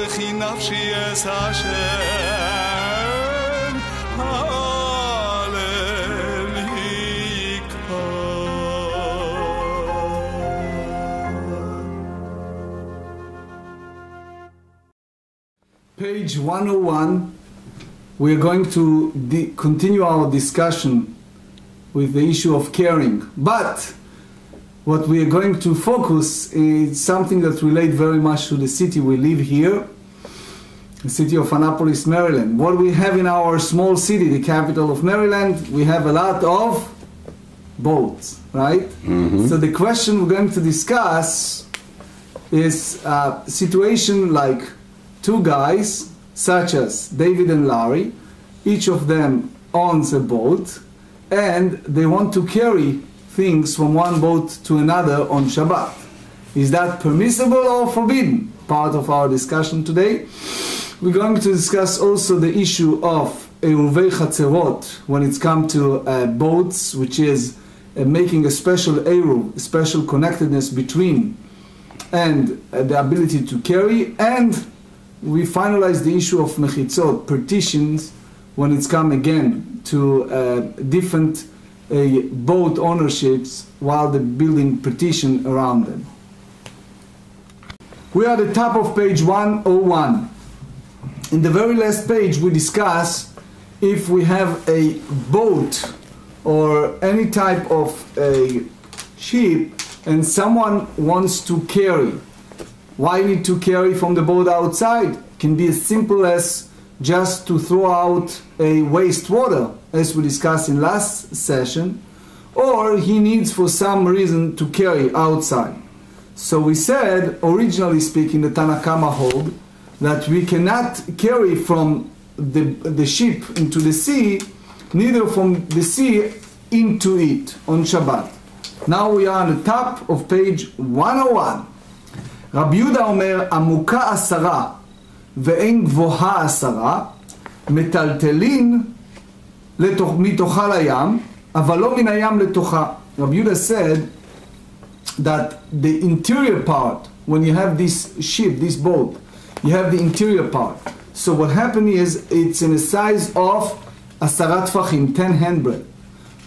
וכי נפשי אס השם Page 101, we are going to continue our discussion with the issue of caring. But what we are going to focus is something that relates very much to the city we live here, the city of Annapolis, Maryland. What we have in our small city, the capital of Maryland, we have a lot of boats, right? Mm-hmm. So the question we're going to discuss is a situation like two guys, such as David and Larry, each of them owns a boat, and they want to carry things from one boat to another on Shabbat. Is that permissible or forbidden? Part of our discussion today. We're going to discuss also the issue of Eruvei Chatzerot when it's come to boats, which is making a special Eruv, a special connectedness between and the ability to carry, and we finalize the issue of mechitzot, partitions, when it's come again to different boat ownerships while they're building partition around them. We are at the top of page 101. In the very last page we discuss if we have a boat or any type of a ship and someone wants to carry. Why need to carry from the boat outside? It can be as simple as just to throw out a wastewater, as we discussed in last session, or he needs for some reason to carry outside. So we said, originally speaking, the Tanna Kama hold that we cannot carry from the ship into the sea, neither from the sea into it on Shabbat. Now we are on the top of page 101. רבי יהודה אומר, עמוקה 10 ואין גבוהה 10, מטלטלין מתוכה לים, אבל לא מן הים לתוכה. Rabbi Yehuda said that the interior part, when you have this ship, this boat, you have the interior part. So what happened is, it's in a size of 10 טפחים, 10 handbreadth,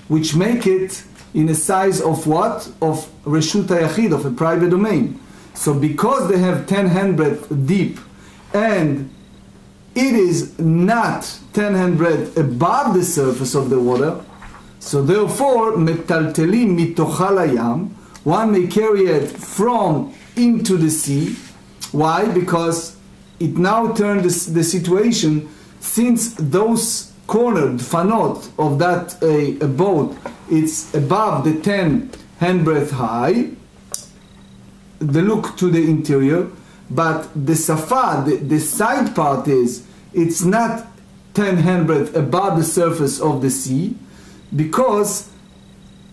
which make it in a size of what? Of reshut hayachid, of a private domain. So because they have 10 handbreadth deep and it is not 10 handbreadth above the surface of the water, so therefore metaltelim mitocha layam, one may carry it from into the sea. Why? Because it now turned the situation, since those cornered fanot of that a boat, it's above the 10 handbreadth high, the look to the interior, but the safa, the side part is, it's not 10 handbreadth above the surface of the sea, because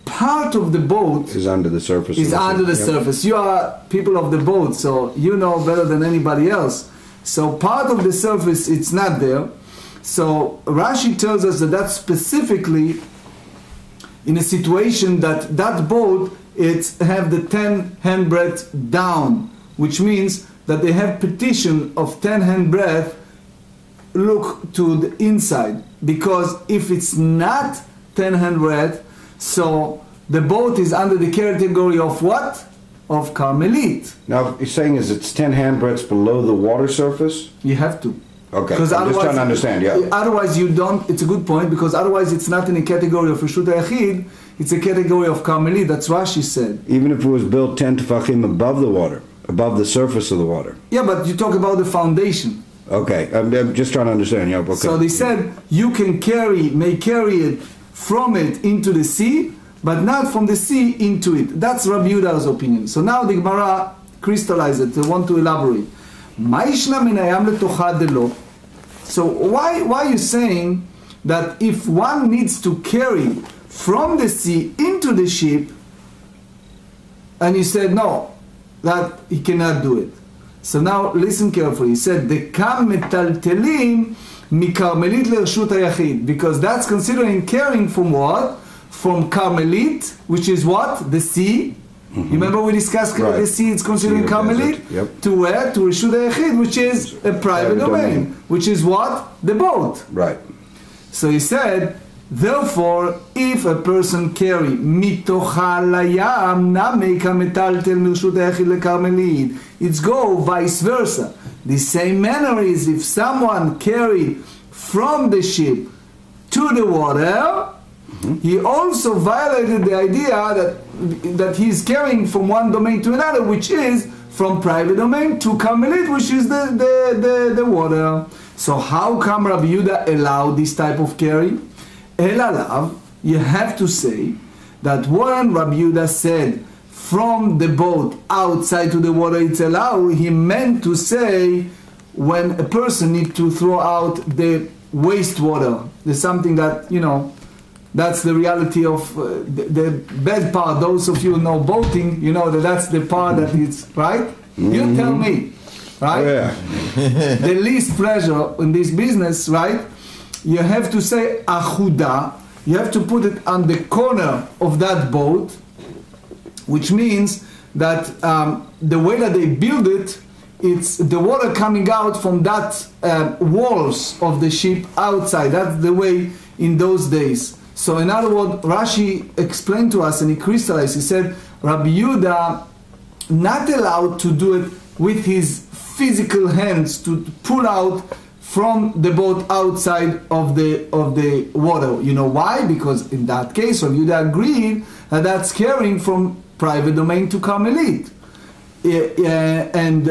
part of the boat is under the surface. Is under the surface. You are people of the boat, so you know better than anybody else. So part of the surface, it's not there. So Rashi tells us that that's specifically in a situation that that boat, it's have the 10 handbreadth down, which means that they have petition of 10 handbreadth look to the inside. Because if it's not 10 handbreadth, so the boat is under the category of what? Of Carmelite. Now, you're saying is it's 10 handbreadths below the water surface? You have to. Okay, I'm just trying to understand, yeah. Otherwise you don't, it's a good point, because otherwise it's not in a category of Reshut HaYachid, it's a category of Carmelite, that's Rashi said. Even if it was built 10 tefachim above the water, above the surface of the water. Yeah, but you talk about the foundation. Okay, I'm just trying to understand, yeah, okay. So they said you can may carry it from it into the sea, but not from the sea into it. That's Rabbi Yehuda's opinion. So now the GEMARA crystallized it, they want to elaborate. So why are you saying that if one needs to carry from the sea into the ship, and you said no, that he cannot do it? So now listen carefully. He said dekam metaltelim mikarmelit lershut hayachid, because that's considering carrying from what? From Carmelite, which is what? The sea, Remember we discussed the seeds considering Carmelit? Yep. To where? To Reshut HaYachid, which is a private domain. Which is what? The boat. Right. So he said, therefore, if a person carry mitocha layam nameka metaltel mirshut hayachid lekarmelit, it's go vice versa. The same manner is if someone carried from the ship to the water, he also violated the idea that he's carrying from one domain to another, which is from private domain to karmelit, which is the water. So how come Rabbi Yehuda allowed this type of carry? Elalav, you have to say that when Rabbi Yehuda said from the boat outside to the water it's allowed, he meant to say when a person needs to throw out the wastewater. There's something that, that's the reality of the bad part. Those of you who know boating, you know that's the part that it's, right? You tell me, right? Yeah. The least pleasure in this business, right? You have to say achuda, you have to put it on the corner of that boat, which means that the way that they build it, it's the water coming out from that walls of the ship outside. That's the way in those days. So in other words, Rashi explained to us and he crystallized, he said, Rabbi Yehuda not allowed to do it with his physical hands to pull out from the boat outside of the water. You know why? Because in that case, Rabbi Yehuda agreed that that's carrying from private domain to karmelit. And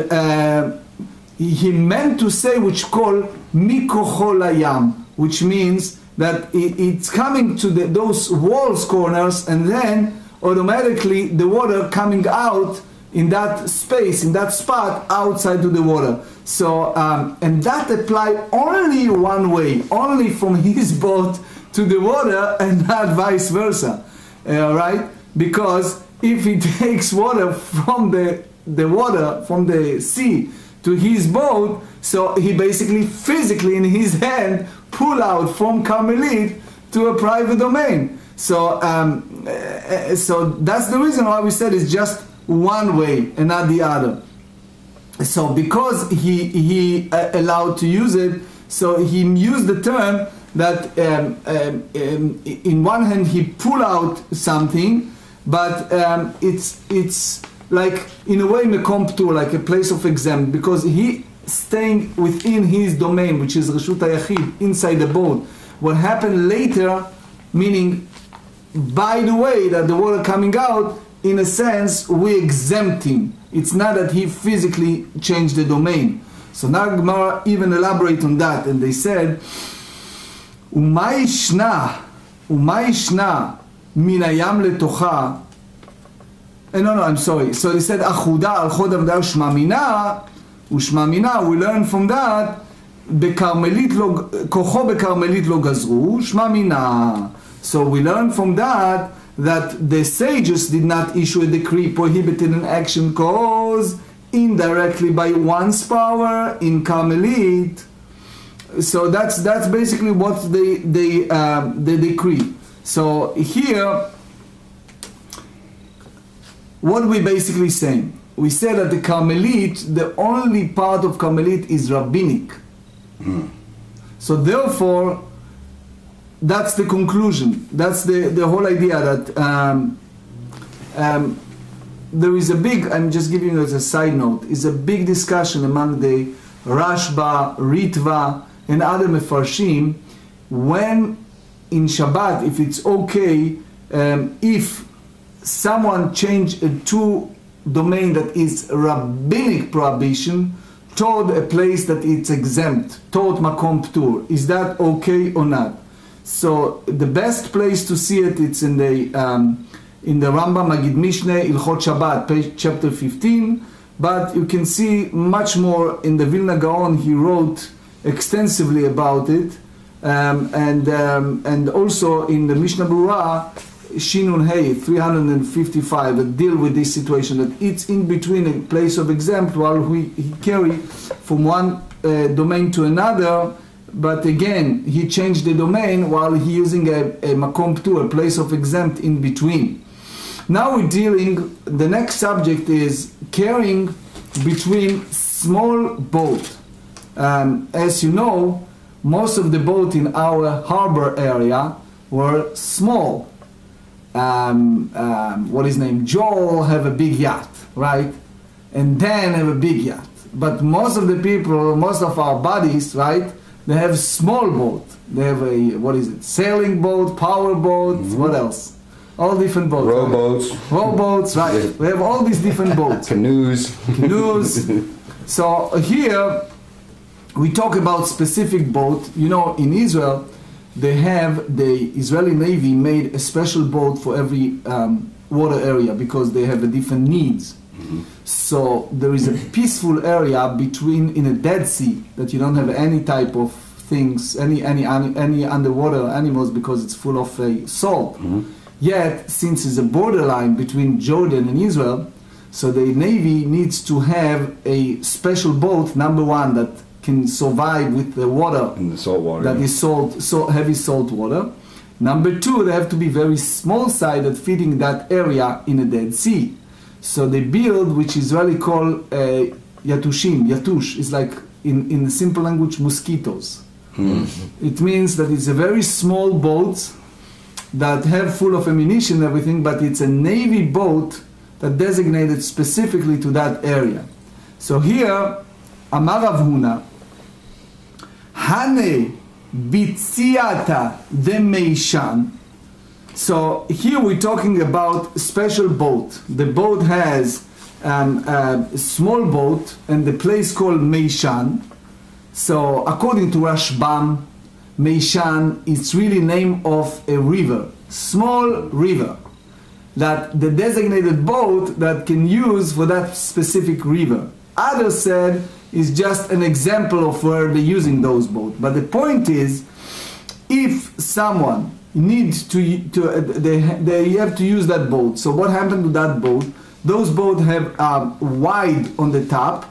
he meant to say which called mikocho layam, which means that it's coming to those walls corners and then automatically the water coming out in that space, in that spot outside to the water. So, and that apply only one way, only from his boat to the water and not vice versa, right? Because if he takes water from the water, from the sea to his boat, so he basically physically in his hand pull out from karmelit to a private domain. So, so that's the reason why we said it's just one way and not the other. So because he allowed to use it, so he used the term that in one hand he pull out something, but it's like in a way mekom ptur, like a place of exempt, because he staying within his domain, which is Reshut HaYachid, inside the boat. What happened later, meaning by the way that the water coming out, in a sense, we exempt him. It's not that he physically changed the domain. So now GEMARA even elaborate on that, and they said, Mishna min hayam letocha. No, I'm sorry. So they said, Achuda al chod avda ushma mina. We learn from that, kocho bekarmelit lo gazru, shma mina. So we learn from that the sages did not issue a decree prohibiting an action caused indirectly by one's power in karmelit. So that's basically what they decree. So here, what we basically saying? We said that the karmelit, the only part of karmelit is rabbinic. So therefore, that's the conclusion. That's the whole idea that there is a big, I'm just giving you as a side note, is a big discussion among the Rashba, Ritva, and other Mefarshim, when in Shabbat, if it's okay, if someone change a two domain that is rabbinic prohibition toward a place that it's exempt, toward makom ptur, is that okay or not? So the best place to see it, it's in the Rambam Magid Mishnah, Hilchot Shabbat, page chapter 15. But you can see much more in the Vilna Gaon. He wrote extensively about it, and also in the Mishnah Berurah, Shinun Hey 355, that deal with this situation, that it's in between a place of exempt while he carry from one domain to another. But again, he changed the domain while he using a makom ptur, a place of exempt in between. Now we're dealing, the next subject is carrying between small boat. As you know, most of the boat in our harbor area were small. What is named Joel have a big yacht, right? And Dan have a big yacht. But most of the people, most of our buddies, right, they have small boat. They have a, what is it, sailing boat, power boat, what else? All different boats. Rowboats. Right? Rowboats, right. We have all these different boats. Canoes. Canoes. So here, we talk about specific boat. You know, in Israel, they have, the Israeli Navy made a special boat for every water area because they have a different needs. So there is a peaceful area between, in a Dead Sea, that you don't have any type of things, any underwater animals because it's full of salt. Yet, since it's a borderline between Jordan and Israel, so the Navy needs to have a special boat, number one, that can survive with the water. In the salt water. That is heavy salt water. Number two, they have to be very small-sided, fitting that area in a Dead Sea. So they build, which Israeli call yatushim. Yatush is like, in the simple language, mosquitoes. It means that it's a very small boat that have full of ammunition and everything, but it's a Navy boat that designated specifically to that area. So here, Amar Rav Huna, Hane bitziata de meishan. So here we're talking about special boat. The boat has a small boat and the place called Meishan. So according to Rashbam, Meishan is really name of a river, small river, that the designated boat that can use for that specific river. Others said is just an example of where they're using those boats. But the point is, if someone needs they have to use that boat. So what happened to that boat? Those boats have wide on the top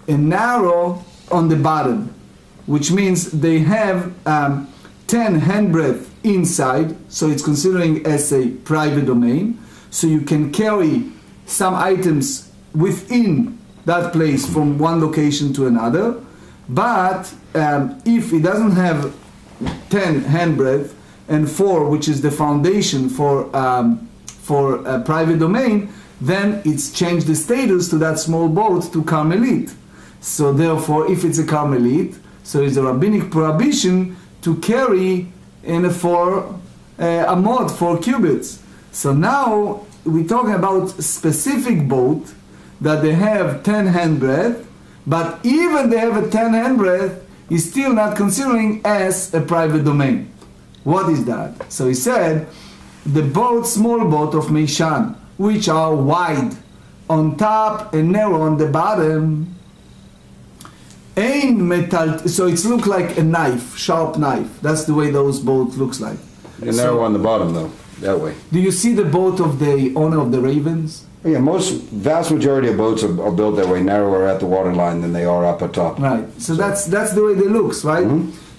and narrow on the bottom, which means they have 10 handbreadth inside, so it's considering as a private domain. So you can carry some items within that place from one location to another. But if it doesn't have 10 handbreadth and 4, which is the foundation for a private domain, then it's changed the status to that small boat to Carmelite. So therefore, if it's a Carmelite, so it's a rabbinic prohibition to carry in a 4 amot, 4 cubits. So now we're talking about specific boat that they have 10 handbreadth, but even they have a 10 handbreadth, is still not considering as a private domain. What is that? So he said, the boat, small boat of Meishan, which are wide on top and narrow on the bottom, ain metal. So it's look like a knife, sharp knife. That's the way those boats looks like. They're narrow on the bottom though, that way. Do you see the boat of the owner of the Ravens? Yeah, vast majority of boats are built that way, narrower at the waterline than they are up at top. Right. So that's the way they looks, right?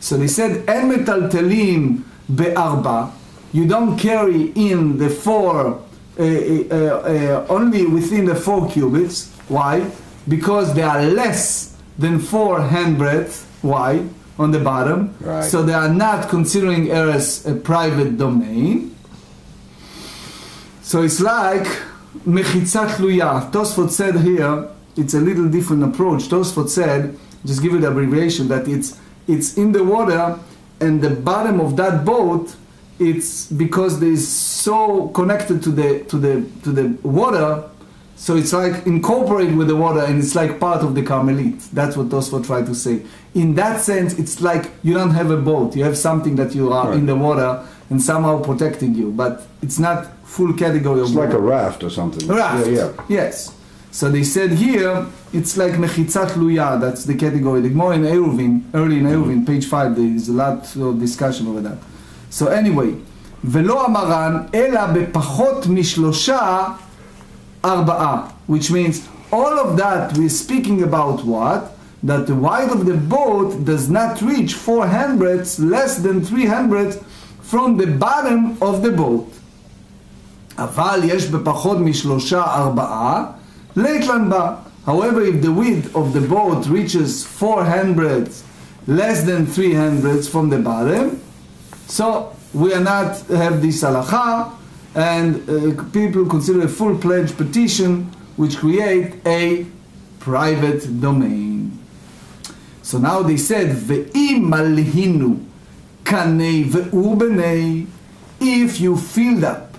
So they said, en metaltelim be'arba. You don't carry in the 4, only within the 4 cubits. Why? Because they are less than 4 handbreadth wide on the bottom. Right. So they are not considering as a private domain. So it's like mechitzat tluya. Tosfot said here, it's a little different approach. Tosfot said, just give it the abbreviation, that it's in the water, and the bottom of that boat, it's because it's so connected to the water, so it's like incorporated with the water, and it's like part of the Carmelite. That's what Tosfot tried to say. In that sense, it's like you don't have a boat. You have something that you are in the water and somehow protecting you, but it's not full category of It's like a raft or something. Raft, yeah. Yes. So they said here, it's like mechitzat luya, that's the category. The Gemara in Eruvin, early in Eruvin, page 5, there is a lot of discussion over that. So anyway, ולא אמרן, אלא בפחות משלושה ארבעה, which means all of that we're speaking about what? That the width of the boat does not reach 4 handbreadths, less than 3 handbreadths from the bottom of the boat. אבל יש בפחות מ3-4, לייטלן בה. However, if the width of the boat reaches 4 handbreadths, less than 3 handbreadths from the bottom, so we are not have this halacha, and people consider a full-pledged petition which create a private domain. So now they said, ve'im malhinu kanei ve'u benei, if you filled up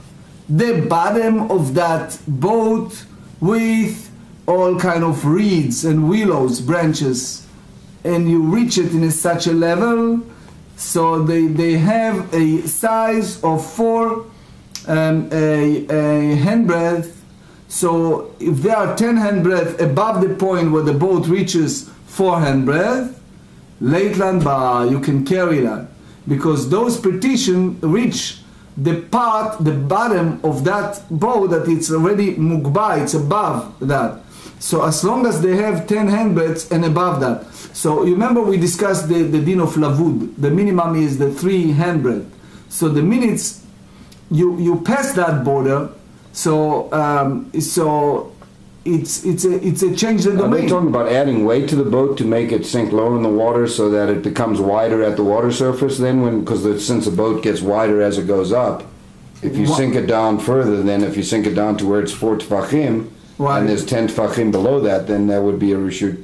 the bottom of that boat with all kind of reeds and willows branches, and you reach it in such a level, so they have a size of 4 a handbreadth. So if there are 10 handbreadth above the point where the boat reaches 4 handbreadth, Leitland Ba, you can carry that, because those petition reach the bottom of that boat that it's already mugba, it's above that. So as long as they have 10 handbreadths and above that. So you remember we discussed the din of lavud. The minimum is the 3 handbreadth. So the minutes you pass that border, so it's a change in the domain. Are they talking about adding weight to the boat to make it sink lower in the water so that it becomes wider at the water surface then? Because since the boat gets wider as it goes up, if you sink it down further, then if you sink it down to where it's 4 tefachim, and there's 10 tefachim below that, then that would be a reshut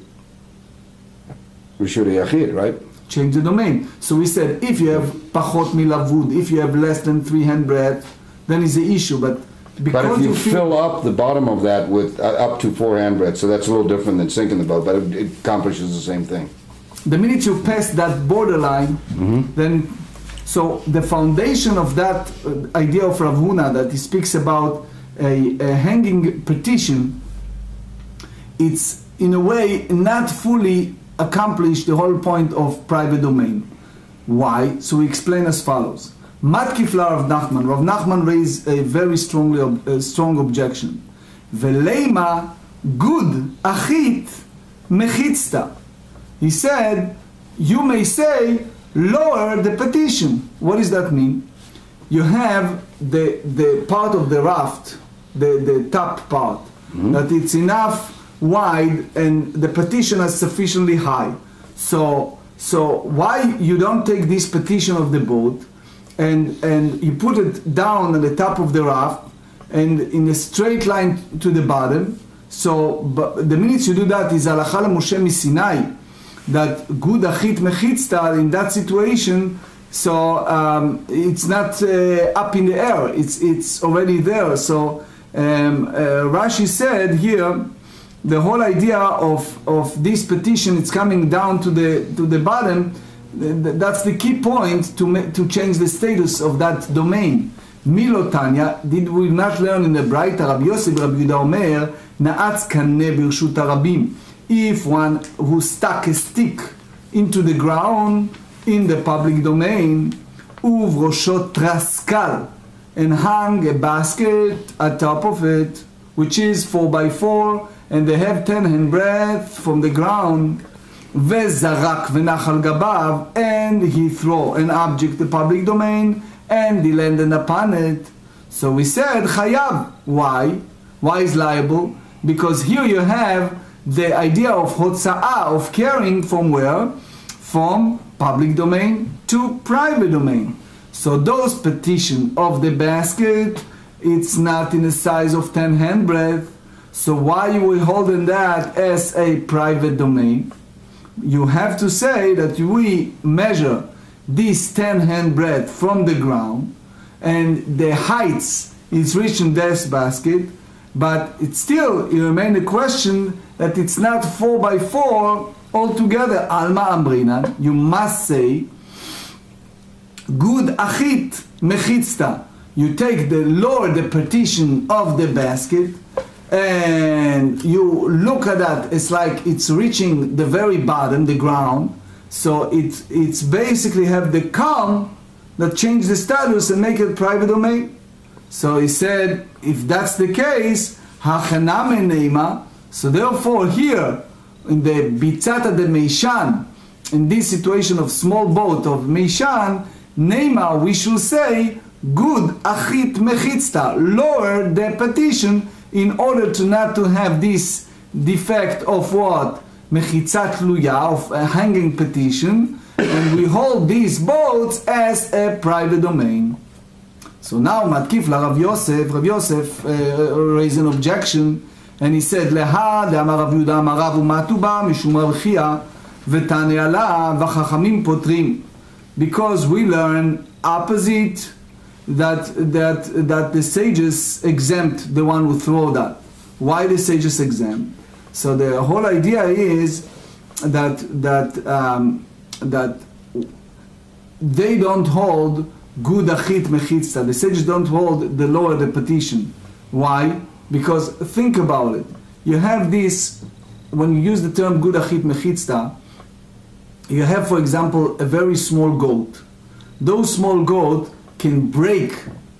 yachid, right? Change the domain. So we said if you have pachot milavud, if you have less than 3 handbreadth, then it's the issue. But if you fill up the bottom of that with up to 4 handbreadths, so that's a little different than sinking the boat, but it accomplishes the same thing. The minute you pass that borderline, then so the foundation of that idea of Rav Huna that he speaks about a hanging petition, it's in a way not fully accomplished the whole point of private domain. Why? So we explain as follows. Matkifla Rav Nachman. Rav Nachman raised a very strong objection. Veleima good achit mechitzta. He said, you may say, lower the petition. What does that mean? You have the part of the raft, the top part, that it's enough wide and the petition is sufficiently high. So why you don't take this petition of the boat and you put it down on the top of the raft and in a straight line to the bottom? So but the minute you do that is halacha Moshe Sinai, that good achit mechitzta in that situation. So it's not up in the air, it's already there. So Rashi said here, the whole idea of this petition, it's coming down to the bottom. That's the key point to change the status of that domain. Milotanya, did we not learn in the Braita Rabbi Yosef Rabbi Yehuda Omer, na'atz kaneh birshut harabim. If one who stuck a stick into the ground in the public domain, uvrosho traskal, and hung a basket at top of it, which is 4x4, and they have 10 handbreadth from the ground, vezarak v'nachal gabav, and he throw an object, the public domain, and he landed upon it. So we said chayav. Why? Why is liable? Because here you have the idea of hotza'ah, of carrying from where? From public domain to private domain. So those petition of the basket, it's not in the size of 10 handbreadth. So why you will hold in that as a private domain? You have to say that we measure this 10 handbreadth from the ground, and the heights is reaching this basket, but it's still, it remains a question that it's not 4x4 altogether. Alma ambrina, you must say, good achit mechitzta. You take the lower the partition of the basket, and you look at that, it's like it's reaching the very bottom, the ground. So it's basically have the calm that change the status and make it private domain. So he said, if that's the case, hachaname neima. So therefore here, in the bitzata de meishan, in this situation of small boat of meishan, neima, we should say, good achit mechitzta, lower the petition in order to not to have this defect of what? Mechitzat luya, of a hanging petition, and we hold these boats as a private domain. So now Matkif la Rav Yosef raised an objection, and he said, Leha de'amar Rav Yehuda amar Rav u'matuba mishum archia v'tane ala v'chachamim potrim, because we learn opposite that the sages exempt the one who throw that. Why the sages exempt? So the whole idea is that they don't hold good achit mechitzta. The sages don't hold the lower the petition. Why? Because think about it. You have this, when you use the term good achit mechitzta, you have, for example, a very small goat. Those small goat can break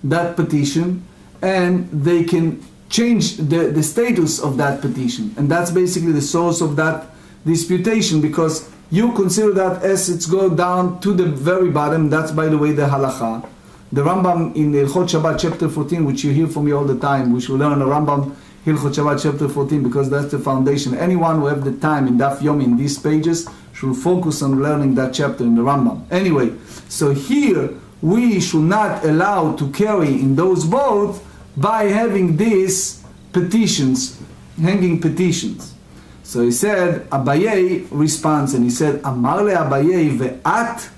that petition, and they can change the status of that petition. And that's basically the source of that disputation, because you consider that as it's go down to the very bottom. That's, by the way, the halacha. The Rambam in Hilchot Shabbat chapter 14, which you hear from me all the time, we should learn the Rambam Hilchot Shabbat chapter 14, because that's the foundation. Anyone who have the time in Daf Yomi in these pages should focus on learning that chapter in the Rambam. Anyway, so here we should not allow to carry in those boats by having these petitions, hanging petitions. So he said, Abaye responds, and he said, Amar le Abaye ve'at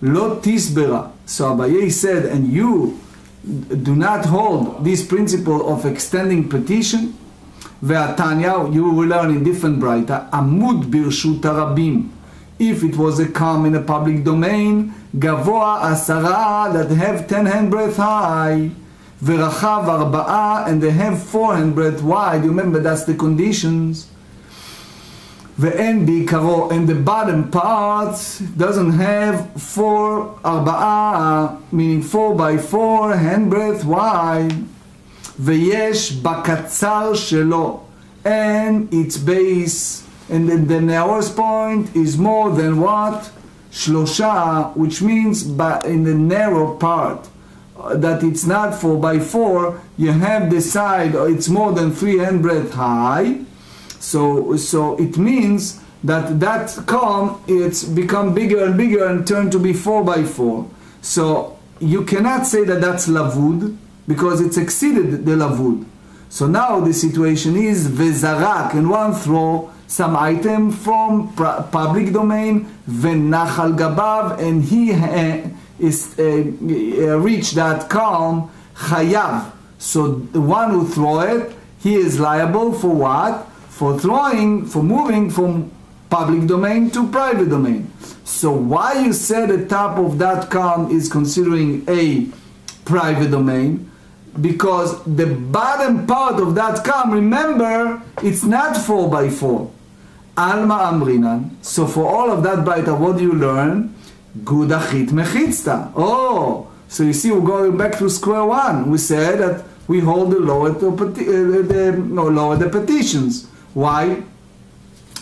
lo tisbera. So Abaye said, and you do not hold this principle of extending petition. Ve'atanya, you will learn in different braita, Amud birshut harabim. If it was a calm in a public domain, Gavoa asara, that have 10 handbreadth high, Verachav arba'a, and they have 4 handbreadth wide. You remember that's the conditions. Ve'en bi'ikaro, and the bottom part doesn't have 4 arba'a, meaning 4 by 4 handbreadth wide. Ve'yesh bakatzar shelo, and its base, and then the narrowest point is more than what? Shlosha, which means in the narrow part, that it's not 4 by 4, you have the side, it's more than 3 handbreadth high. So it means that column, it's become bigger and bigger and turned to be 4 by 4. So you cannot say that that's lavud, because it's exceeded the lavud. So now the situation is vezarak, and one throw some item from public domain, venachal gabav, and he reached that column, chayav. So the one who throw it, he is liable for what? For throwing, for moving from public domain to private domain. So why you said the top of that column is considering a private domain? Because the bottom part of that column, remember, it's not 4 by 4. Alma amrinan. So for all of that baita, what do you learn? Good achit mechitzta. Oh, so you see, we're going back to square one. We said that we hold the lower the petitions. Why?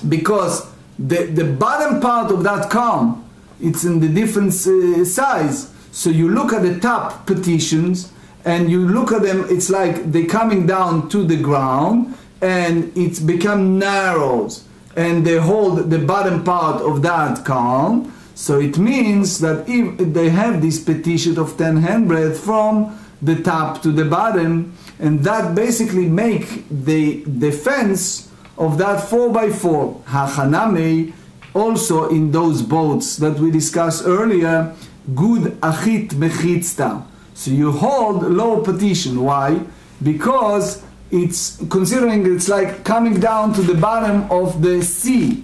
Because the bottom part of that column, it's in the different size. So you look at the top petitions, and you look at them, it's like they're coming down to the ground, and it's become narrows, and they hold the bottom part of that column. So it means that if they have this petition of 10 handbreadth from the top to the bottom, and that basically make the defense of that 4 by 4. Hachaname, also in those boats that we discussed earlier, good achit mechitzta. So you hold low petition. Why? Because it's considering it's like coming down to the bottom of the sea.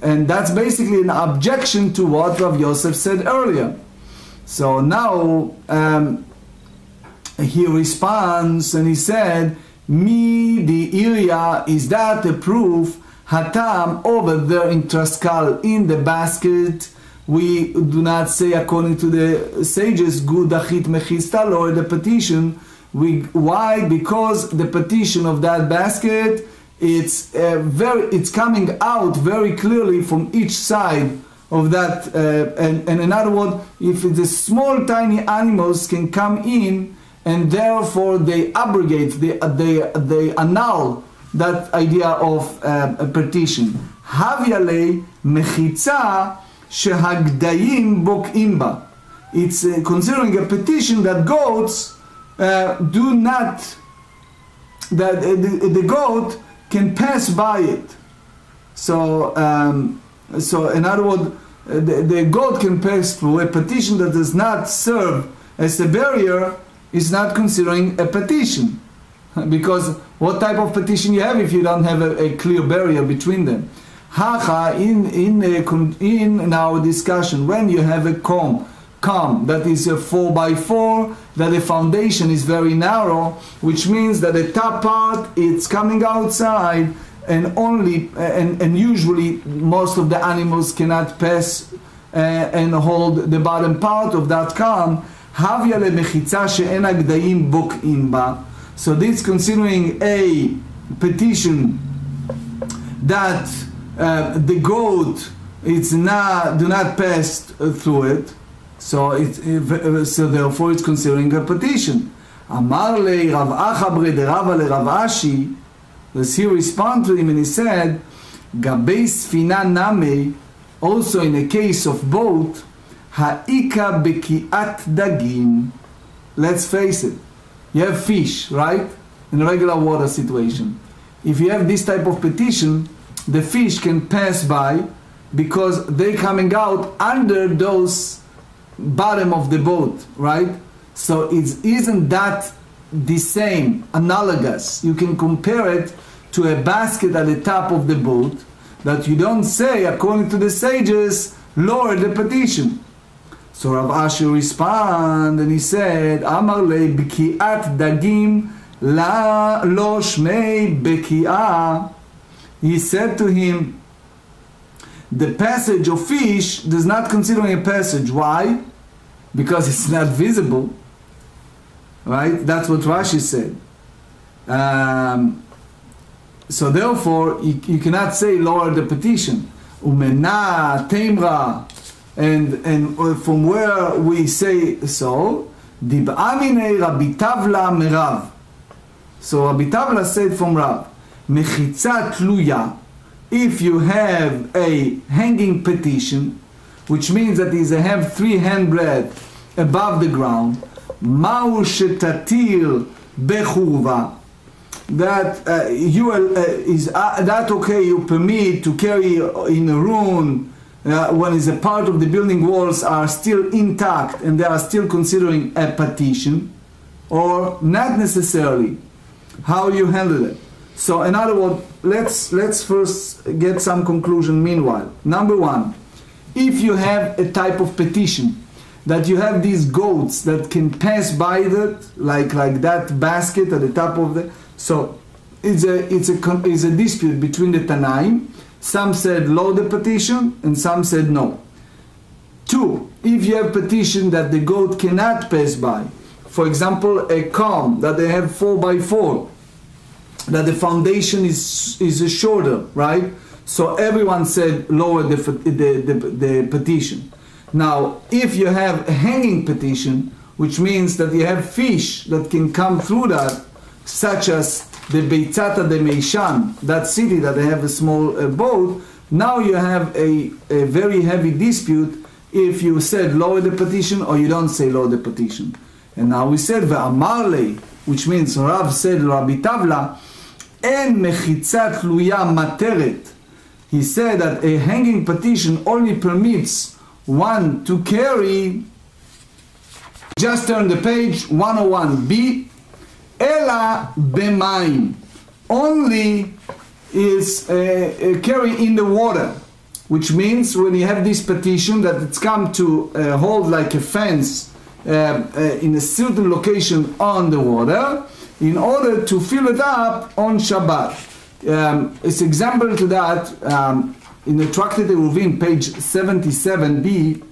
And that's basically an objection to what Rav Yosef said earlier. So now he responds, and he said, Mi the area, is that the proof? Hatam over there in Traskal in the basket, we do not say according to the sages, good achit mechista, or the petition. Why? Because the petition of that basket, it's coming out very clearly from each side of that, and in other words, if the small tiny animals can come in, and therefore they abrogate, they annul that idea of a partition. Havyale mechitza shehagdayim bok'im ba. It's considering a petition that goats do not, that the goat can pass by it. So in other words, the goat can pass through. A petition that does not serve as a barrier is not considering a petition. Because what type of petition you have if you don't have a clear barrier between them? Hacha, in our discussion, when you have a comb that is a 4x4, that the foundation is very narrow, which means that the top part it's coming outside, and usually most of the animals cannot pass and hold the bottom part of that comb. Havya lemechitza she'en agdayim bok'im ba. So this considering a petition that the goat do not pass through it. So therefore it's considering a petition. Amar le Rav Acha bre Rava le Rav Ashi. Does he respond to him, and he said, Gabei sfina name, also in a case of boat, ha'ika beki'at dagim. Let's face it, you have fish, right? In a regular water situation. If you have this type of petition, the fish can pass by because they're coming out under those bottom of the boat, right? So isn't that the same, analogous? You can compare it to a basket at the top of the boat that you don't say, according to the sages, lower the petition. So Rav Ashi responded and he said, Amar le b'ki'at dagim la lo shmei b'ki'ah. He said to him, the passage of fish does not consider a passage. Why? Because it's not visible. Right? That's what Rashi said. So therefore, you cannot say lower the petition. Umena, Temra, and from where we say so, Dib'amine Rabbi Tavla Merav. So Rabbi Tavla said from Rav, Mechitza tluya, if you have a hanging petition, which means that is have 3 handbreadth above the ground, Ma'u shetatir bechurva, that is that okay, you permit to carry in a room when is a part of the building walls are still intact and they are still considering a petition, or not necessarily? How you handle it? So in other words, let's first get some conclusion meanwhile. Number one, if you have a type of petition that you have these goats that can pass by that, like that basket at the top of the, so it's a dispute between the Tanaim. Some said lower the petition and some said no. 2, if you have petition that the goat cannot pass by, for example a comb that they have 4x4, that the foundation is shorter, right? So everyone said lower the petition. Now, if you have a hanging petition, which means that you have fish that can come through that, such as the Beitzata de Meishan, that city that they have a small boat, now you have a very heavy dispute if you said lower the petition or you don't say lower the petition. And now we said Ve'amarle, which means Rav said Rabbi Tavla, En mechitzat luya materet. He said that a hanging petition only permits one to carry, just turn the page, 101b, Ela b'mayim, only is carry in the water, which means when you have this petition that it's come to hold like a fence in a certain location on the water, in order to fill it up on Shabbat. It's example to that in the Tractate Eruvin, page 87b,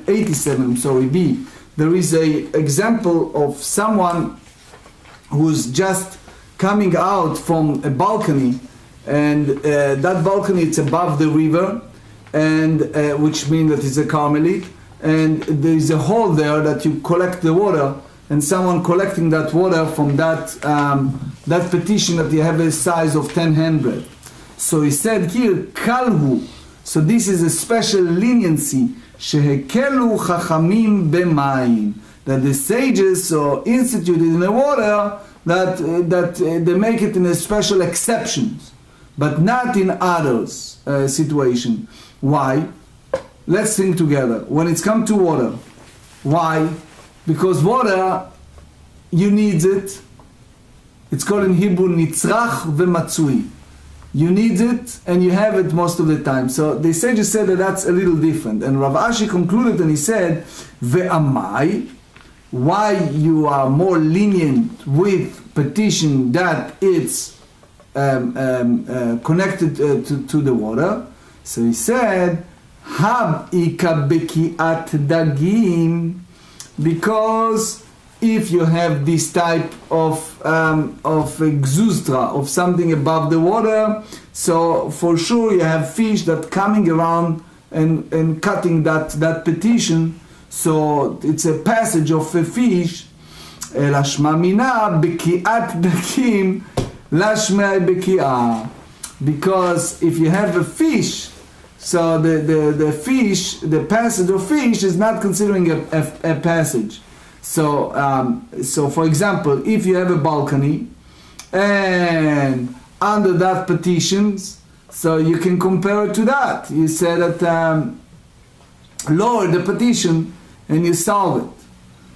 87, b. There is a example of someone who's just coming out from a balcony, and that balcony it's above the river, and which means that it's a Carmelite, and there is a hole there that you collect the water, and someone collecting that water from that that petition that you have a size of 10 handbreadth. So he said here, kalhu. So this is a special leniency, shehekelu chachamim b'mayim, that the sages so instituted in the water that they make it in a special exceptions, but not in others situation. Why? Let's think together. When it's come to water, why? Because water, you need it. It's called in Hebrew nitzrach v'matzui. You need it and you have it most of the time. So the sages said that that's a little different. And Rav Ashi concluded and he said, ve'amai, why you are more lenient with petition that it's connected to the water. So he said, hab ika bekiat dagim, because if you have this type of exustra, of something above the water, so for sure you have fish that coming around and cutting that petition. So it's a passage of a fish. Lashma mina bekiat dakim lashma bekiah. Because if you have a fish, so the fish, the passage of fish is not considering a passage. So so for example, if you have a balcony and under that petitions, so you can compare it to that. You say that lower the petition and you solve it.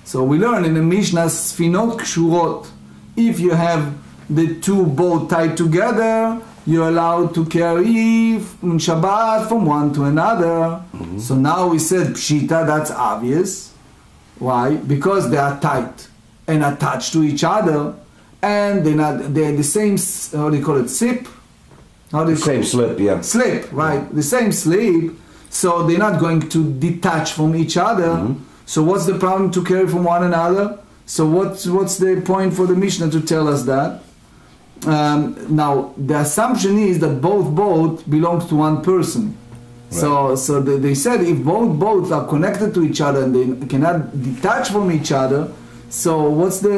So we learn in the Mishna sfinot kshurot. If you have the two boats tied together, you're allowed to carry on Shabbat from one to another. Mm-hmm. So now we said pshita, that's obvious. Why? Because they are tight and attached to each other, and they're the same, how do you call it, slip? How do you same slip, yeah. Slip, right? Yeah. The same slip, so they're not going to detach from each other. Mm-hmm. So what's the problem to carry from one another? So what's the point for the Mishnah to tell us that? Now, the assumption is that both boats belong to one person. Right. So they said if both boats are connected to each other and they cannot detach from each other, so what's so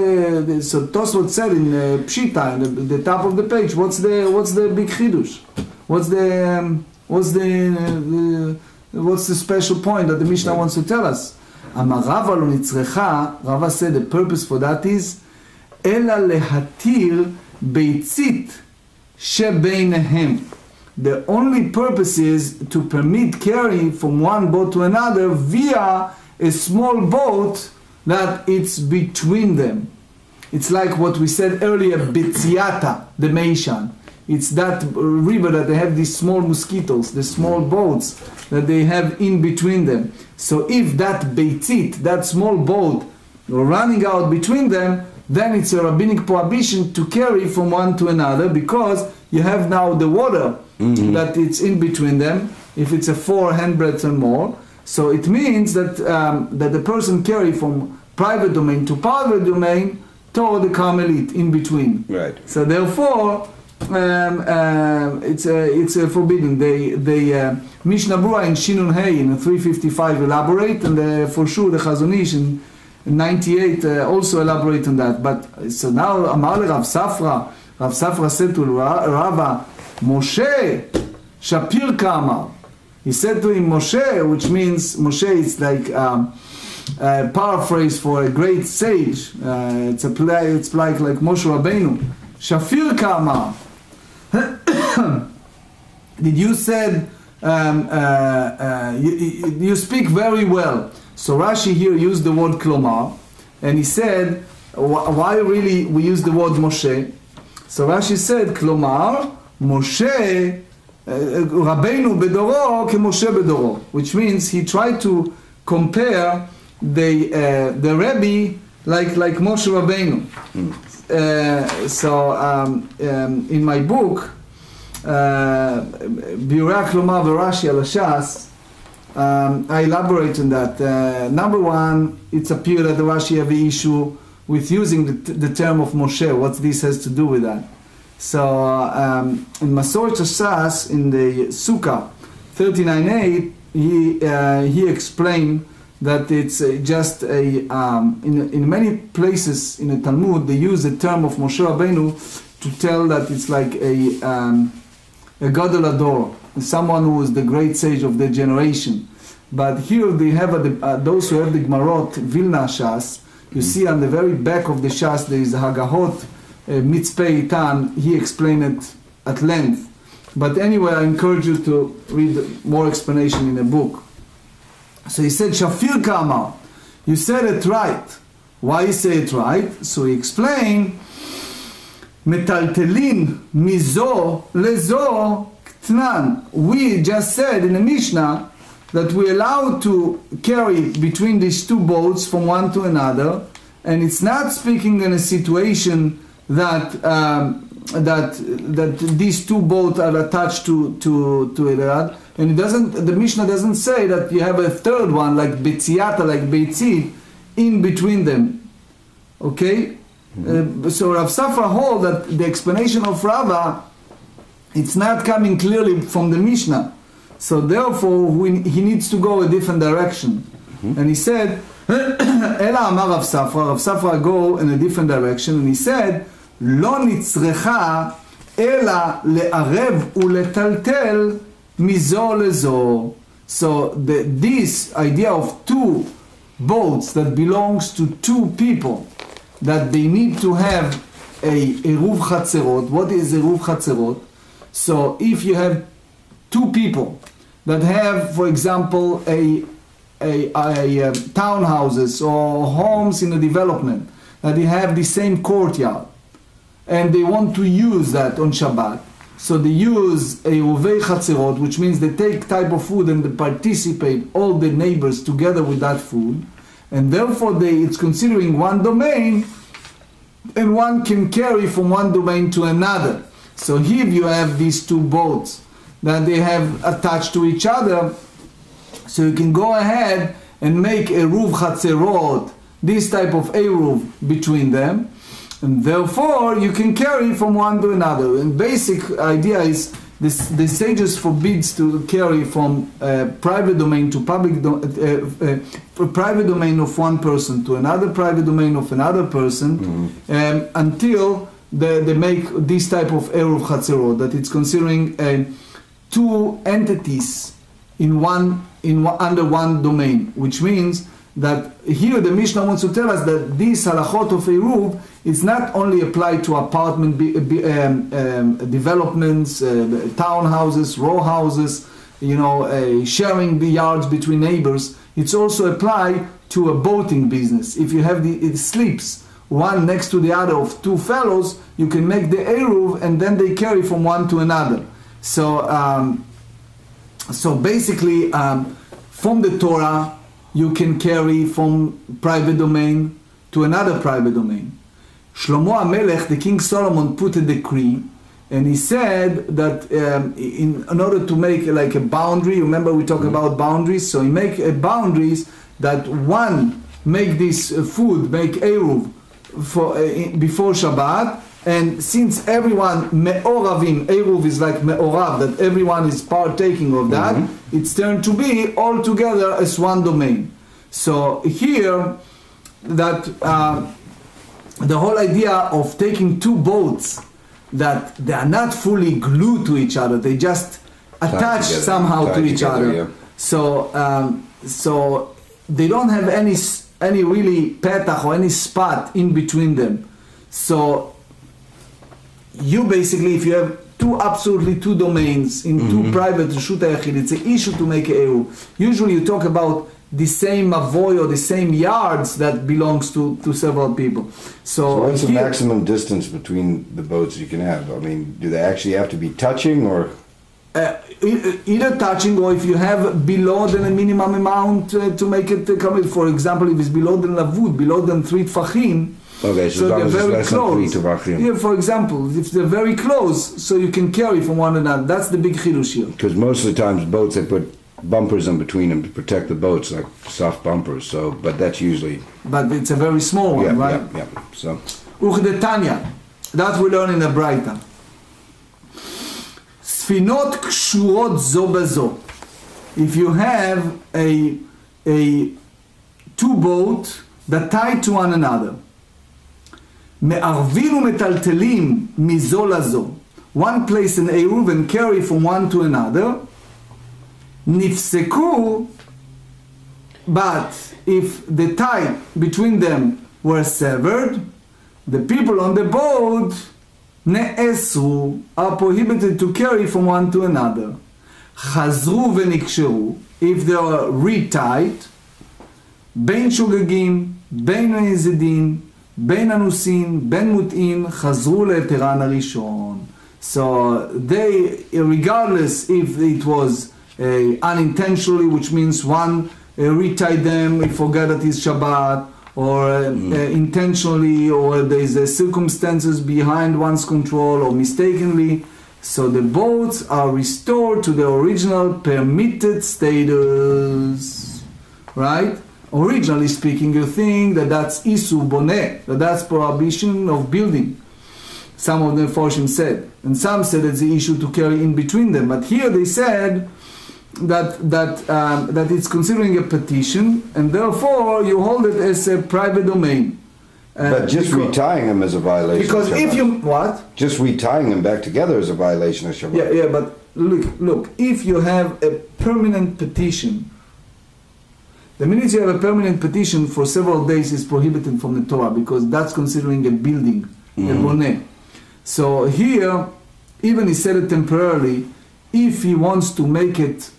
Tosfot said in Pshita, in the top of the page, what's the big chidush? What's the special point that the Mishnah wants to tell us? Rava said the purpose for that is Ela lehatir beitzit shebeinahem. The only purpose is to permit carry from one boat to another via a small boat that it's between them. It's like what we said earlier, Betziata, the Meishan. It's that river that they have these small mosquitoes, the small boats that they have in between them. So if that Beitzit, that small boat, running out between them, then it's a rabbinic prohibition to carry from one to another, because you have now the water that it's in between them, if it's a 4 handbreadths and more. So it means that that the person carry from private domain to public domain toward the Carmelite in between. Right. So therefore, it's forbidden. They Mishnah Brura in Shinun Hey in 355 elaborate, and for sure the Chazon Ish in 98 also elaborate on that. But so now Amar le Rav Safra. Rav Safra said to Rava, Moshe Shapir Kamar. He said to him Moshe, which means Moshe is like a paraphrase for a great sage. It's like Moshe Rabbeinu. Shafir Kamar. Did you said you speak very well. So Rashi here used the word klomar, and he said, why really we use the word Moshe? So Rashi said, klomar, Moshe, Rabbeinu bedoro ke Moshe bedoro, which means he tried to compare the Rebbe like Moshe Rabbeinu. In my book, Biurah Klomar v'Rashi al Shas, I elaborate on that. Number one, it's appear that the Rashi have an issue with using the term of Moshe. What this has to do with that? So in Masoret Shas, in the Sukkah 39.8, he explained that it's just a in many places in the Talmud they use the term of Moshe Rabbeinu to tell that it's like a Gadol Ador, someone who is the great sage of the generation. But here they have those who have the Gemarot Vilna Shas. You see on the very back of the Shas there is Hagahot Mitzpeh Itan. He explained it at length. But anyway, I encourage you to read more explanation in the book. So he said, Shafir Kamar, you said it right. Why you say it right? So he explained, Metaltelin mizo lezo ktnan. We just said in the Mishna that we allow to carry between these two boats from one to another, and it's not speaking in a situation that that these two boats are attached to it, and it doesn't. The Mishnah doesn't say that you have a third one like betziata, like beitzi, in between them. Okay, so Rav Safra holds that the explanation of Rava, it's not coming clearly from the Mishnah. So therefore, he needs to go a different direction. And he said, Ela Amar Rav Safra go in a different direction, and he said, Lo nitzrecha ela le'arev uletaltel mizo lezo. So this idea of two boats that belongs to two people, that they need to have a eruv chatzerot. What is eruv chatzerot? So if you have two people that have, for example, a townhouses or homes in a development, that they have the same courtyard, and they want to use that on Shabbat, so they use a uvei chatzerot, which means they take type of food and they participate all the neighbors together with that food, and therefore it's considering one domain, and one can carry from one domain to another. So here you have these two boats that they have attached to each other, so you can go ahead and make eruv chatzerot, this type of eruv between them, and therefore you can carry from one to another. And basic idea is the sages forbids to carry from private domain to public private domain of one person to another private domain of another person, until they make this type of eruv chatzerot, that it's considering two entities under one domain, which means that here the Mishnah wants to tell us that this halachot of eruv is not only applied to apartment developments, townhouses, row houses, sharing the yards between neighbors. It's also applied to a boating business. If you have it slips one next to the other of two fellows, you can make the eruv and then they carry from one to another. So basically, from the Torah, you can carry from private domain to another private domain. Shlomo HaMelech, the King Solomon, put a decree, and he said that in order to make like a boundary, remember we talk about boundaries, so he make boundaries that one make this food, make eruv before Shabbat, and since everyone me'oravim, eruv is like me'orav, that everyone is partaking of that, it's turned to be all together as one domain. So here, that the whole idea of taking two boats that they are not fully glued to each other, they just attach somehow to each other. Yeah. So they don't have any really petach or any spot in between them. So you basically, if you have absolutely two domains in two private reshuta yachid, it's an issue to make a eruv. Usually you talk about the same avoy or the same yards that belongs to several people. So what's the maximum distance between the boats you can have? I mean, do they actually have to be touching, or? Either touching, or if you have below than a minimum amount to make it come. For example, if it's below than lavud, below than 3 tfachim, okay, so they're very close. Yeah, for example, if they're very close, so you can carry from one another. That's the big chidush here. Because most of the times boats, they put bumpers in between them to protect the boats, like soft bumpers. So, but that's usually. But it's a very small one, right? Yeah. So. Uchdetanya, that we learn in the Braita. Sfinot kshurot zo bezo. if you have a two boats that tie to one another. מערבים ומטלטלים מזו לזו. One place an eruv and carry from one to another. נפסקו, but if the tie between them were severed, the people on the boat נאסרו, are prohibited to carry from one to another. חזרו ונקשרו, if they are retied, בין שוגגים, בין נזידים, בין אנוסין, בין מוטעין, חזרו ליתרן הראשון. So they, regardless if it was unintentionally, which means one retied them, he forgot that it's Shabbat, or intentionally, or there is circumstances behind one's control, or mistakenly, so the boats are restored to the original permitted status, right? Originally speaking, you think that that's isu boneh, that that's prohibition of building. Some of the Forshim said, and some said it's the issue to carry in between them. But here they said that it's considering a petition, and therefore you hold it as a private domain. But just retying them is a violation. Because of if Shabbat. you what? Just retying them back together is a violation of Shabbat. Yeah, but look. If you have a permanent petition, the minute you have a permanent petition for several days is prohibited from the Torah, because that's considering a building, a boneh. So here, even he said it temporarily, if he wants to make it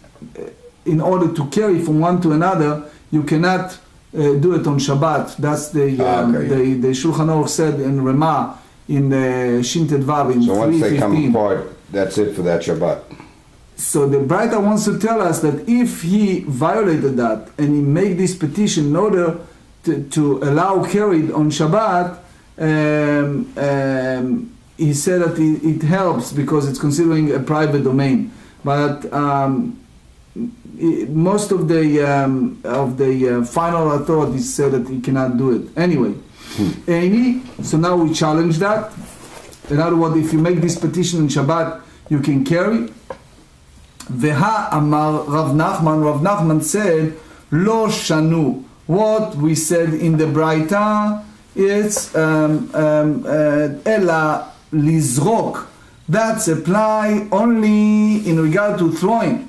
in order to carry from one to another, you cannot do it on Shabbat. That's the Shulchan Aruch said in Ramah in Shin Tet Vav in 3:15. So once they come apart, that's it for that Shabbat. So the Braita wants to tell us that if he violated that and he made this petition in order to allow carried on Shabbat, he said that it helps because it's considering a private domain. But most of the final authorities said that he cannot do it. Anyway, so now we challenge that. In other words, if you make this petition on Shabbat, you can carry. Veha amar Rav Nachman said, Lo shanu. What we said in the Braita is ela lizrok. That's apply only in regard to throwing.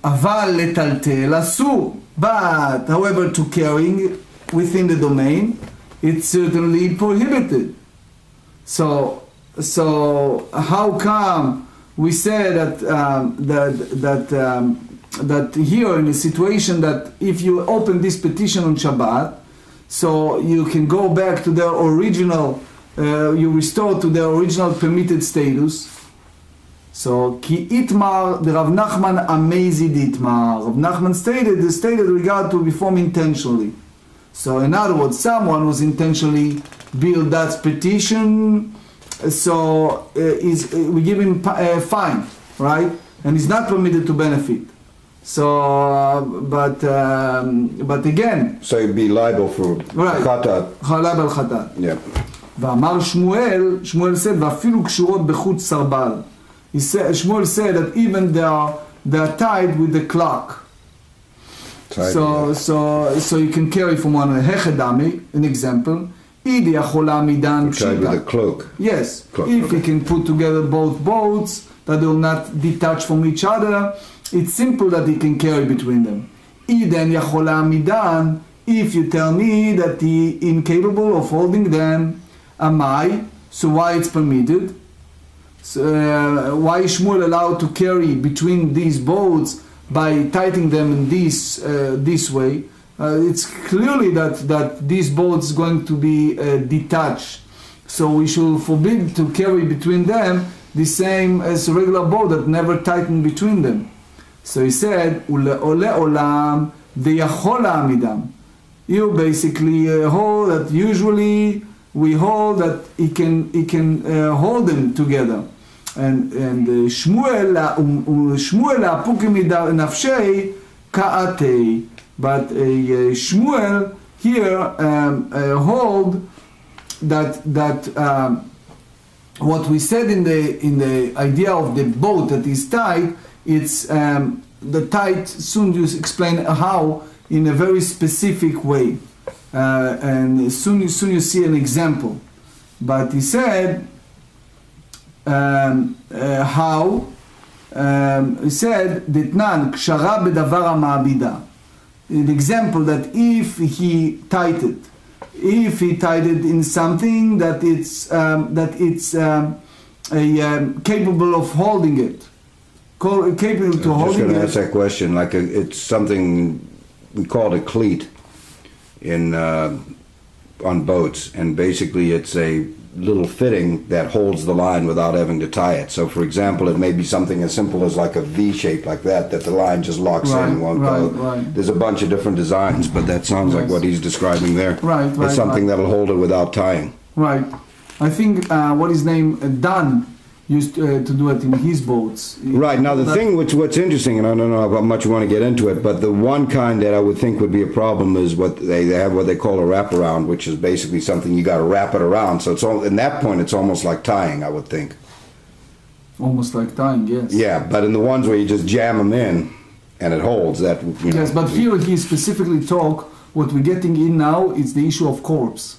Aval letaltel asur. But however, to carrying within the domain, it's certainly prohibited. So how come we say that here in a situation that if you open this petition on Shabbat, so you can go back to their original, you restore to their original permitted status. So ki itmar the Rav Nachman amazed itmar. Rav Nachman stated regard to perform intentionally. So in other words, someone who's intentionally built that petition, so we give him a fine, right? And he's not permitted to benefit. So, but again, so he'd be liable for chatat. Liable chatat. Yeah. ואמר שמואל said, ואפילו קשורות בחוט סרבל. Shmuel said that even they are tied with the clock. So you can carry from one hechedami, an example. Tied with a cloak. Yes. Cloak, if okay. you can put together both boats that will not detach from each other, it's simple that he can carry between them. If you tell me that he incapable of holding them, amai, so why it's permitted? So, why is Shmuel allowed to carry between these boats by tightening them in this way? It's clearly that these boats is going to be detached. So we should forbid to carry between them the same as a regular boat that never tightened between them. So he said, olam deyachol amidam. You basically hold that usually we hold that he can hold them together. And Shmuel apukim nafshei kaatei. But Shmuel here hold that what we said in the idea of the boat that is tied it's the tight. Soon you explain how in a very specific way, and soon you see an example. But he said how. He said Ditnan kshara bedavar ha'ma'abida. An example that if he tied it in something that it's capable of holding it, capable to holding it. I'm just going to ask that question. Like it's something we call it a cleat in on boats, and basically it's a little fitting that holds the line without having to tie it. So for example, it may be something as simple as like a V shape like that the line just locks in and won't go. Right. There's a bunch of different designs, but that sounds like what he's describing there. It's something that'll hold it without tying. Right. I think what his name Dan used to do it in his boats. Right. Now the thing what's interesting, and I don't know how much you want to get into it, but the one kind that I would think would be a problem is what they have what they call a wraparound, which is basically something you got to wrap it around. So it's all, in that point it's almost like tying, I would think. Almost like tying, yes. Yeah, but in the ones where you just jam them in and it holds, that. Yes, but here he specifically talk. What we're getting in now is the issue of corpse.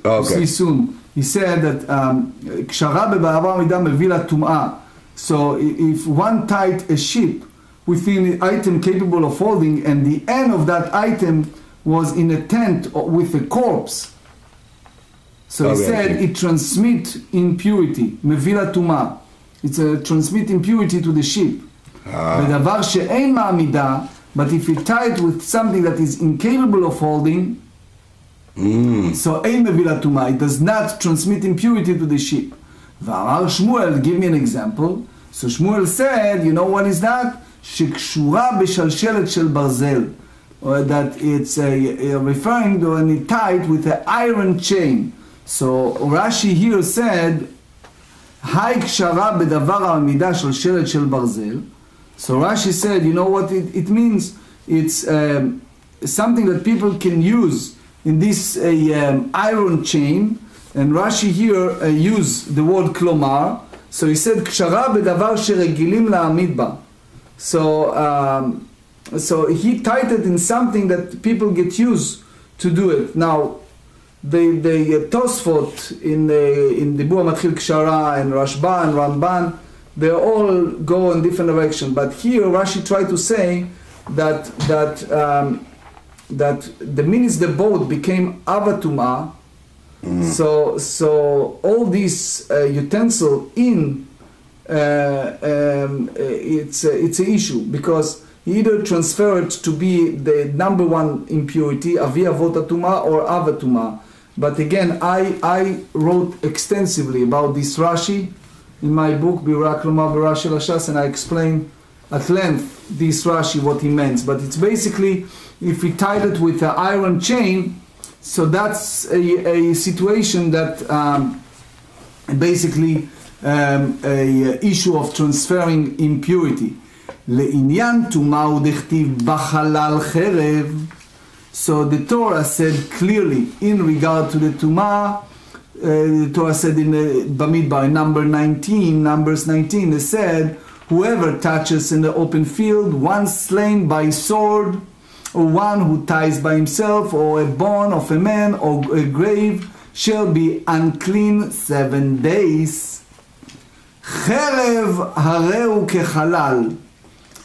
Okay. See soon. He said that kshara be'ba'avar ha'mida mevi latum'ah. So if one tied a ship within an item capable of holding, and the end of that item was in a tent with a corpse, so he said it transmit impurity, mevi latum'ah. It's a transmit impurity to the ship. Bedavar she'ein ma'amida, but if you tie it with something that is incapable of holding, so ein mevi latum'ah, it does not transmit impurity to the ship. V'amar Shmuel, give me an example. So Shmuel said, you know what is that? Shekshura b'shalshelet shel barzel, or that it's referring to when it tied with an iron chain. So Rashi here said, Hai kshara bedavar ha'amida shalshelet shel barzel. So Rashi said, you know what it means? It's something that people can use in this iron chain, and Rashi here used the word klomar. So he said kshara bedavar sheregilim la'amid ba. So he tied it in something that people get used to do it. Now the Tosfot in the Bua Matchil Kshara and Rashba and Ramban, they all go in different direction. But here Rashi tried to say that the minute the boat became avatuma, so all these utensil in it's an issue, because he either transfer it to be the number one impurity, avi avotatuma or avatuma. But again, I wrote extensively about this Rashi in my book Birak Lomar B'Rashi Lashas, and I explain at length this Rashi what he meant. But it's basically, if we tied it with an iron chain, so that's a situation that basically a issue of transferring impurity. Le'inyan tuma udechtiv b'chalal cherev. So the Torah said clearly in regard to the tuma. The Torah said in Bamidbar, Numbers 19, it said, whoever touches in the open field one slain by sword, or one who ties by himself, or a bone of a man, or a grave, shall be unclean 7 days. Cherev hareu kechalal,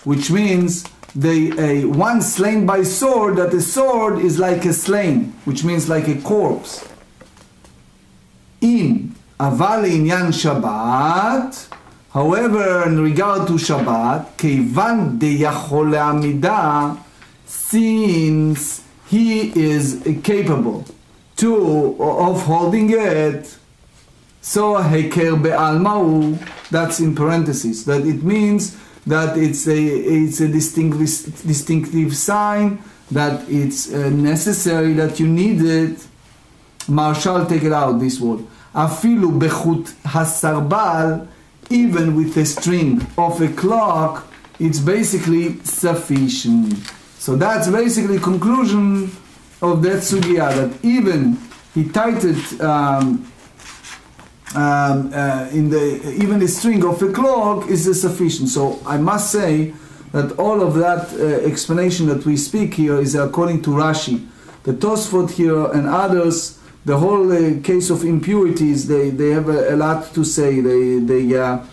which means one slain by sword, that a sword is like a slain, which means like a corpse. In aval inyan Shabbat, however, in regard to Shabbat, keivan deyachol le'amida, since he is capable of holding it, so heker be'almau, that's in parentheses, that it means that it's a distinctive sign, that it's necessary, that you need it. Marshal, take it out, this word. Afilu bechut hasarbal, even with a string of a clock, it's basically sufficient. So that's basically conclusion of that sugya, that even he tied it even the string of a clock is sufficient. So I must say that all of that explanation that we speak here is according to Rashi. The Tosfot here and others, the whole case of impurities, they have a lot to say. They have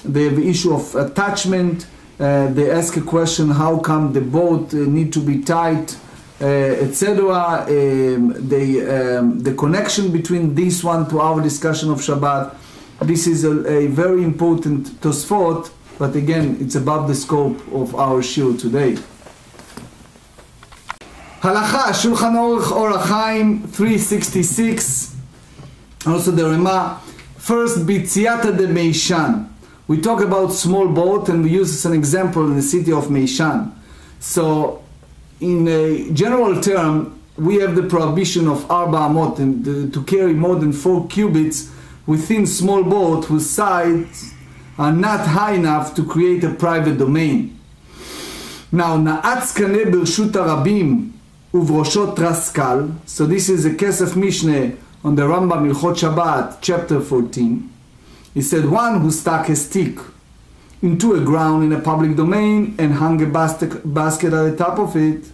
the issue of attachment. They ask a question: how come the boat need to be tight, etc. The connection between this one to our discussion of Shabbat. This is a very important Tosfot, but again, it's above the scope of our shiur today. Halacha, Shulchan Aruch Orach Chaim 366. Also the Rema. First, Bitziata de Meishan. We talk about small boat and we use as an example in the city of Meishan. So, in a general term, we have the prohibition of Arba Amot to carry more than 4 cubits within small boat whose sides are not high enough to create a private domain. Now, Na'atz Kaneh Bershut Arabim Uvroshot Raskal. So this is a case of Mishnah on the Rambam Hilchot Shabbat, chapter 14. He said, one who stuck a stick into a ground in a public domain and hung a basket at the top of it.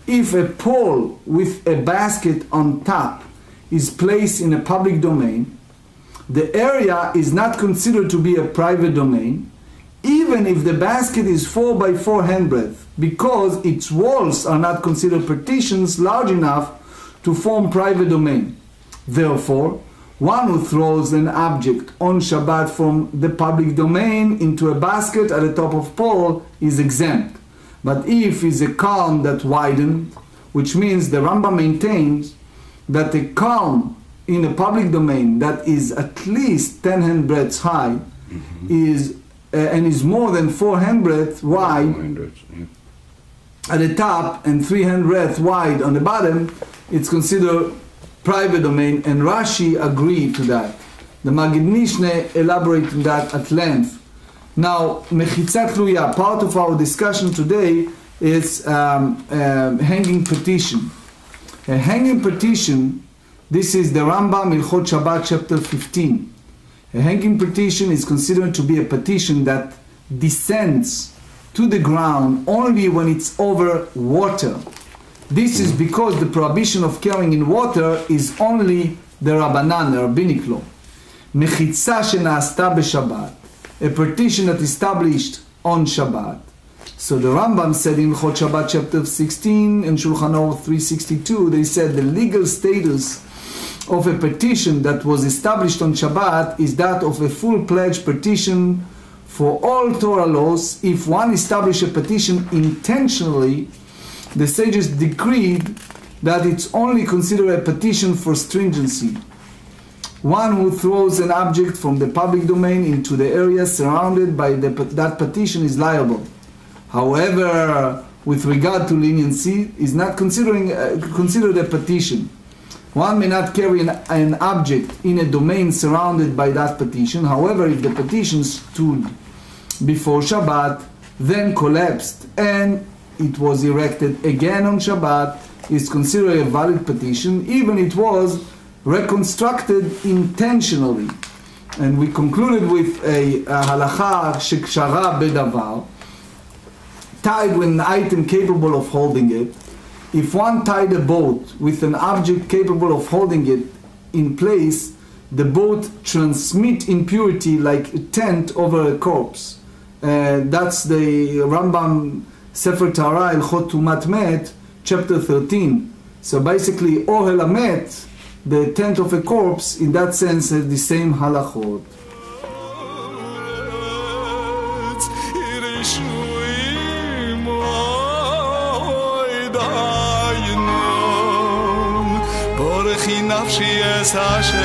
If a pole with a basket on top is placed in a public domain, the area is not considered to be a private domain, even if the basket is 4 by 4 handbreadth, because its walls are not considered partitions large enough to form private domain. Therefore, one who throws an object on Shabbat from the public domain into a basket at the top of pole is exempt. But if it's a calm that widened, which means the Rambam maintains that a calm in a public domain that is at least 10 handbreadths high is and is more than 4 handbreadths wide at the top and 3 handbreadths wide on the bottom, it's considered private domain, and Rashi agreed to that. The Magid Mishnah elaborated on that at length. Now, Mechitzat Tluya, part of our discussion today is hanging petition. A hanging petition, this is the Rambam Hilchot Shabbat chapter 15. A hanging petition is considered to be a petition that descends to the ground only when it's over water. This is because the prohibition of carrying in water is only the Rabbanan, the rabbinic law. Mechitza shena'asta b'Shabbat, a petition that is established on Shabbat. So the Rambam said in Hilchot Shabbat chapter 16 and Shulchan Aruch 362, they said the legal status of a petition that was established on Shabbat is that of a full-pledged petition for all Torah laws. If one establishes a petition intentionally, the sages decreed that it's only considered a petition for stringency. One who throws an object from the public domain into the area surrounded by that petition is liable. However, with regard to leniency, is not considered a petition. One may not carry an object in a domain surrounded by that petition. However, if the petition stood before Shabbat, then collapsed, and it was erected again on Shabbat, is considered a valid petition, even it was reconstructed intentionally. And we concluded with a halacha shekshara bedavar, tied with an item capable of holding it. If one tied a boat with an object capable of holding it in place, the boat transmits impurity like a tent over a corpse. That's the Rambam Sefer Tahara Hilchot Tumat Met, chapter 13. So basically, Ohel Hamet, the tent of a corpse, in that sense, has the same halachot. Nafshi es Hashem